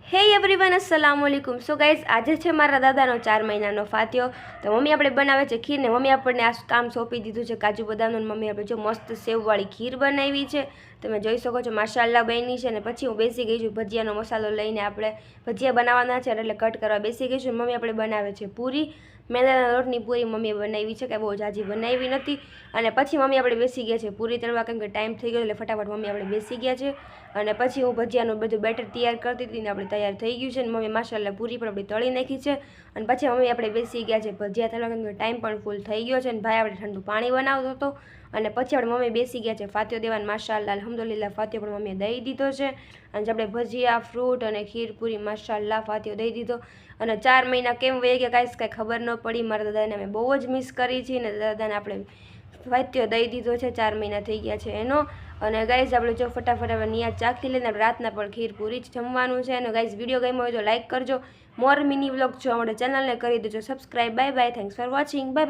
હે everyone અસલામ વાલેકુમ। So guys આજે છે મારા દાદાનો 4 મહિનાનો ફાત્યો। તો મમ્મી આપણે બનાવે છે ખીર ને મમ્મી આપણને આ કામ સોંપી દીધું છે કાજુ બદામનું। મમ્મી આપણે જો મસ્ત સેવવાળી ખીર બનાવી છે, તમે જોઈ શકો છો માશાલ્લાહ બની છે। અને પછી હું બેસી ગઈ છું ભજીયાનો મસાલો લઈને, આપણે ભજીયા બનાવવાના છે એટલે કટ કરવા બેસી ગઈ છું। મમ્મી આપણે બનાવે છે પૂરી, મેંદાના લોટની પૂરી મમ્મીએ બનાવી છે, કે બહુ જાજી બનાવી નથી। અને પછી મમ્મી આપણે બેસી ગયા છે પૂરી તળવા, કેમ કે ટાઈમ થઈ ગયો એટલે ફટાફટ મમ્મી આપણે બેસી ગયા છે। અને પછી હું ભજીયાનું બધું બેટર તૈયાર કરતી હતી ને આપણે તૈયાર થઈ ગયું છે ને મમ્મી માશાલ્લાહ પૂરી પણ આપણી તળી નાખી છે। અને પછી મમ્મી આપણે બેસી ગયા છે ભજીયા તળવા, કેમ કે ટાઈમ પણ ફૂલ થઈ ગયો છે ને ભાઈ આપણે ઠંડુ પાણી બનાવતો હતો। અને પછી આપણે મમ્મી બેસી ગયા છે ફાત્યો દેવાન, માશાલ્લાહ અલ્હમ્દુલિલ્લાહ ફાત્યો પણ મમ્મીએ દઈ દીધો છે। અને આપણે ભજીયા, ફ્રૂટ અને ખીર પૂરી માશાલ્લાહ ફાત્યો દઈ દીધો। અને 4 મહિના કેમ વહી ગયા કાંઈ ખબર ન પડી। મારા દાદાને અમે બહુ જ મિસ કરી છે ને દાદાને આપણે ફાત્યો દઈ દીધો છે, 4 મહિના થઈ ગયા છે એનો। અને ગાઈઝ આપણે જો ફટાફટ હવે નિયાત ચાખી લઈને રાતના પણ ખીર પૂરી જ જમવાનું છે। અને ગાઈઝ વિડીયો ગમ્યો હોય તો લાઈક કરજો, મોર મિની વ્લોગ જોવા માટે ચેનલને કરી દેજો subscribe. Bye bye, thanks for watching, bye bye.